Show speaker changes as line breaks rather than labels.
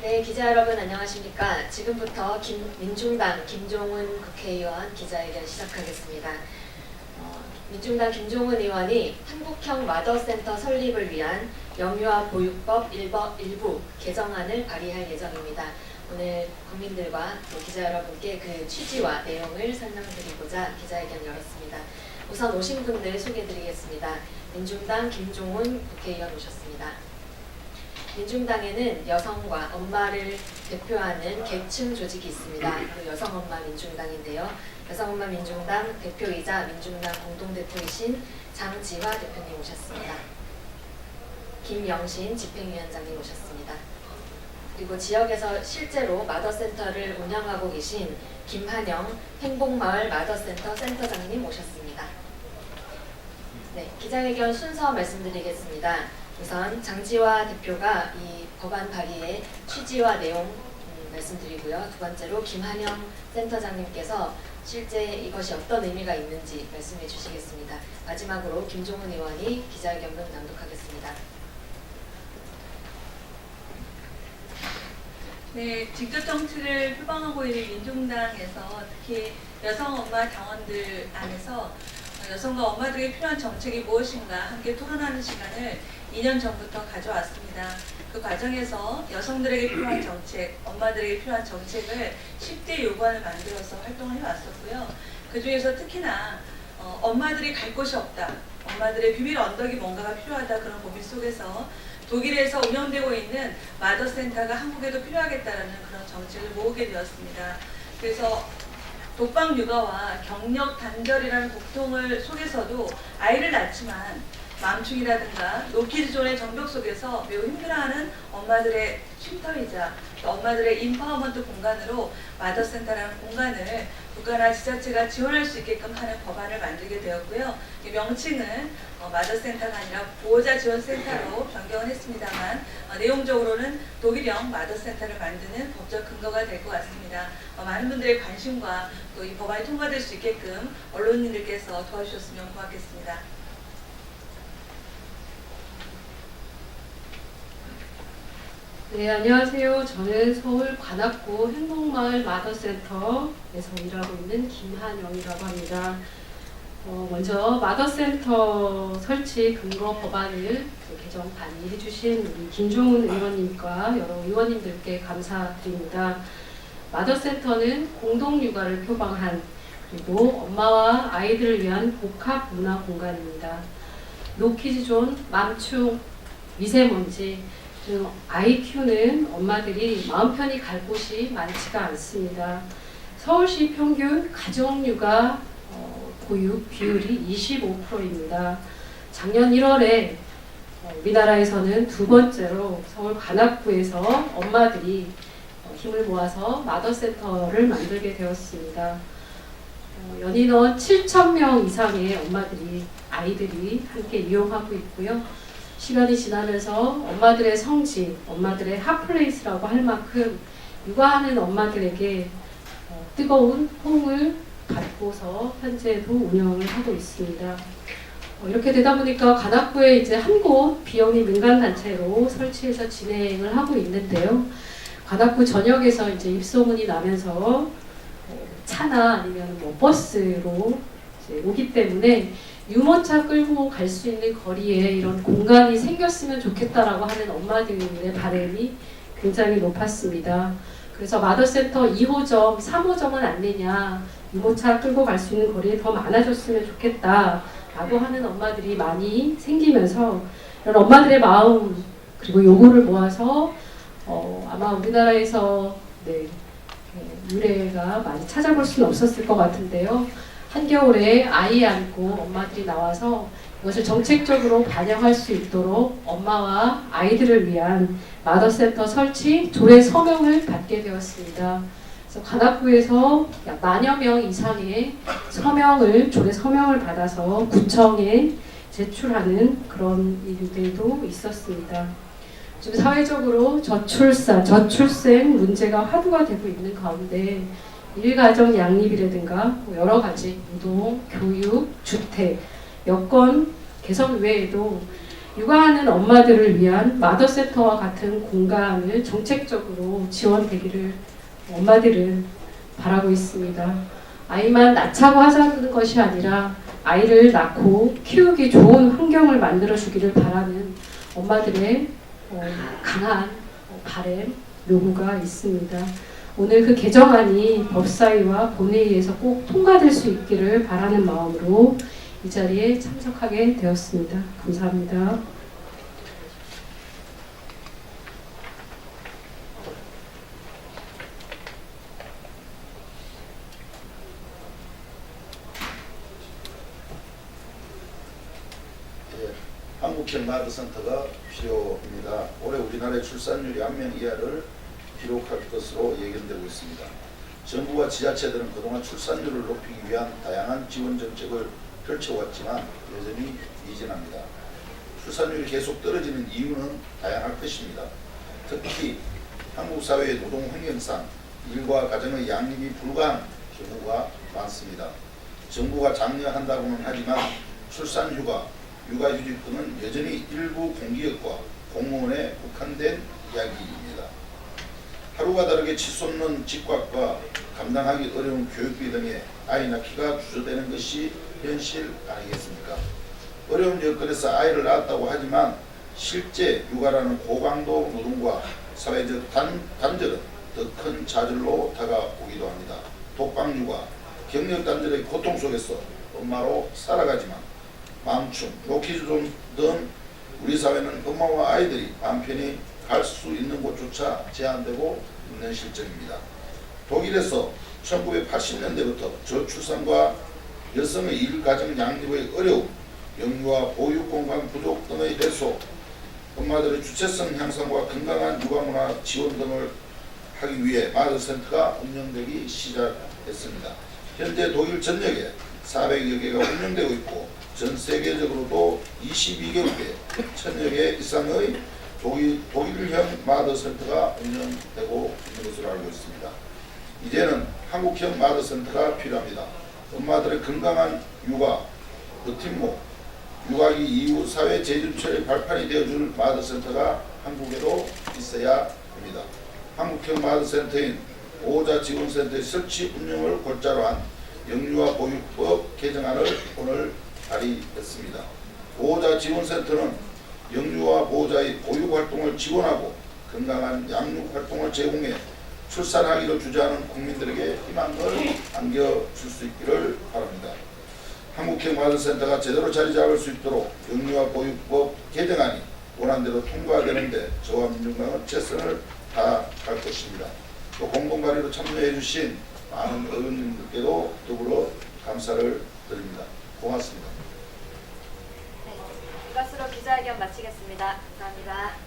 네, 기자 여러분 안녕하십니까. 지금부터 민중당 김종훈 국회의원 기자회견 시작하겠습니다. 민중당 김종훈 의원이 한국형 마더센터 설립을 위한 영유아 보육법 일부 개정안을 발의할 예정입니다. 오늘 국민들과 또 기자 여러분께 그 취지와 내용을 설명드리고자 기자회견 열었습니다. 우선 오신 분들 소개해드리겠습니다. 민중당 김종훈 국회의원 오셨습니다. 민중당에는 여성과 엄마를 대표하는 계층 조직이 있습니다. 바로 여성엄마 민중당인데요. 여성엄마 민중당 대표이자 민중당 공동대표이신 장지화 대표님 오셨습니다. 김영신 집행위원장님 오셨습니다. 그리고 지역에서 실제로 마더센터를 운영하고 계신 김한영 행복마을 마더센터 센터장님 오셨습니다. 네, 기자회견 순서 말씀드리겠습니다. 우선 장지화 대표가 이 법안 발의의 취지와 내용 말씀드리고요. 두 번째로 김한영 센터장님께서 실제 이것이 어떤 의미가 있는지 말씀해 주시겠습니다. 마지막으로 김종훈 의원이 기자회견문 낭독하겠습니다.
네, 직접 정치를 표방하고 있는 민중당에서 특히 여성 엄마 당원들 안에서 여성과 엄마들에게 필요한 정책이 무엇인가 함께 토론하는 시간을 2년 전부터 가져왔습니다. 그 과정에서 여성들에게 필요한 정책, 엄마들에게 필요한 정책을 10대 요구안을 만들어서 활동을 해왔었고요. 그 중에서 특히나 엄마들이 갈 곳이 없다, 엄마들의 비밀 언덕이 뭔가가 필요하다, 그런 고민 속에서 독일에서 운영되고 있는 마더센터가 한국에도 필요하겠다라는 그런 정책을 모으게 되었습니다. 그래서 독방 육아와 경력 단절이라는 고통을 속에서도 아이를 낳지만 맘충이라든가 노키즈존의 정벽 속에서 매우 힘들어하는 엄마들의 쉼터이자 또 엄마들의 인파워먼트 공간으로 마더센터라는 공간을 국가나 지자체가 지원할 수 있게끔 하는 법안을 만들게 되었고요. 이 명칭은 마더센터가 아니라 보호자 지원센터로 변경을 했습니다만 내용적으로는 독일형 마더센터를 만드는 법적 근거가 될 것 같습니다. 많은 분들의 관심과 또 이 법안이 통과될 수 있게끔 언론인들께서 도와주셨으면 고맙겠습니다.
네, 안녕하세요. 저는 서울 관악구 행복마을 마더센터에서 일하고 있는 김한영이라고 합니다. 먼저 마더센터 설치 근거 법안을 개정 발의해 주신 우리 김종훈 의원님과 여러 의원님들께 감사드립니다. 마더센터는 공동육아를 표방한 그리고 엄마와 아이들을 위한 복합 문화 공간입니다. 노키즈존, 맘충, 미세먼지, 아이 키우는 엄마들이 마음 편히 갈 곳이 많지가 않습니다. 서울시 평균 가정육아 보육 비율이 25%입니다. 작년 1월에 우리나라에서는 두 번째로 서울 관악구에서 엄마들이 힘을 모아서 마더센터를 만들게 되었습니다. 연인원 7,000명 이상의 아이들이 함께 이용하고 있고요. 시간이 지나면서 엄마들의 성지, 엄마들의 핫플레이스라고 할 만큼 육아하는 엄마들에게 뜨거운 호응을 받고서 현재도 운영을 하고 있습니다. 이렇게 되다 보니까 관악구에 이제 한 곳 비영리 민간단체로 설치해서 진행을 하고 있는데요. 관악구 전역에서 이제 입소문이 나면서 차나 아니면 버스로 이제 오기 때문에 유모차 끌고 갈 수 있는 거리에 이런 공간이 생겼으면 좋겠다라고 하는 엄마들의 바람이 굉장히 높았습니다. 그래서 마더센터 2호점, 3호점은 안 되냐, 유모차 끌고 갈 수 있는 거리에 더 많아졌으면 좋겠다라고 하는 엄마들이 많이 생기면서 이런 엄마들의 마음 그리고 요구를 모아서 아마 우리나라에서 유래가 많이 찾아볼 수는 없었을 것 같은데요. 한겨울에 아이 안고 엄마들이 나와서 이것을 정책적으로 반영할 수 있도록 엄마와 아이들을 위한 마더센터 설치 조례 서명을 받게 되었습니다. 그래서 관악구에서 약 10,000여 명 이상의 조례 서명을 받아서 구청에 제출하는 그런 일들도 있었습니다. 지금 사회적으로 저출생 문제가 화두가 되고 있는 가운데 일가정 양립이라든가 여러 가지 노동, 교육, 주택, 여건 개선 외에도 육아하는 엄마들을 위한 마더센터와 같은 공간을 정책적으로 지원되기를 엄마들은 바라고 있습니다. 아이만 낳자고 하자는 것이 아니라 아이를 낳고 키우기 좋은 환경을 만들어주기를 바라는 엄마들의 강한 바람, 요구가 있습니다. 오늘 그 개정안이 법사위와 본회의에서 꼭 통과될 수 있기를 바라는 마음으로 이 자리에 참석하게 되었습니다. 감사합니다.
한국형 마더센터가 필요합니다. 올해 우리나라의 출산율이 1명 이하를 기록할 것으로 예견되고 있습니다. 정부와 지자체들은 그동안 출산율을 높이기 위한 다양한 지원 정책을 펼쳐왔지만 여전히 미진합니다. 출산율이 계속 떨어지는 이유는 다양할 것입니다. 특히 한국 사회의 노동 환경상 일과 가정의 양립이 불가한 경우가 많습니다. 정부가 장려한다고는 하지만 출산휴가, 육아휴직 등은 여전히 일부 공기업과 공무원에 국한된 이야기입니다. 하루가 다르게 치솟는 집값과 감당하기 어려운 교육비 등의 아이 낳기가 주저되는 것이 현실 아니겠습니까? 어려운 여건에서 아이를 낳았다고 하지만 실제 육아라는 고강도 노동과 사회적 단절은 더 큰 좌절로 다가오기도 합니다. 독방육아, 경력단절의 고통 속에서 엄마로 살아가지만 맘춤, 로키존 등 우리 사회는 엄마와 아이들이 마음 편히 갈 수 있는 곳조차 제한되고 있는 실정입니다. 독일에서 1980년대부터 저출산과 여성의 일가정 양립의 어려움, 영유아 보육 공간 부족 등의 해소, 엄마들의 주체성 향상과 건강한 육아문화 지원 등을 하기 위해 마더센터가 운영되기 시작했습니다. 현재 독일 전역에 400여 개가 운영되고 있고 전 세계적으로도 22개국에 1000여 개 이상의 독일형 마더센터가 운영되고 있는 것으로 알고 있습니다. 이제는 한국형 마더센터가 필요합니다. 엄마들의 건강한 육아, 버팀목, 육아기 이후 사회 재준처의 발판이 되어줄 마더센터가 한국에도 있어야 합니다. 한국형 마더센터인 보호자 지원센터의 설치 운영을 골자로 한 영유아 보육법 개정안을 오늘 발의했습니다. 보호자 지원센터는 영유아 보호자의 보육활동을 지원하고 건강한 양육활동을 제공해 출산하기를 주저하는 국민들에게 희망을 안겨줄 수 있기를 바랍니다. 한국형 마더센터가 제대로 자리 잡을 수 있도록 영유아 보육법 개정안이 원안대로 통과되는데 저와 민주당은 최선을 다할 것입니다. 또 공동발의로 참여해 주신 많은 의원님들께도 더불어 감사를 드립니다. 고맙습니다.
이것으로 기자회견 마치겠습니다. 감사합니다.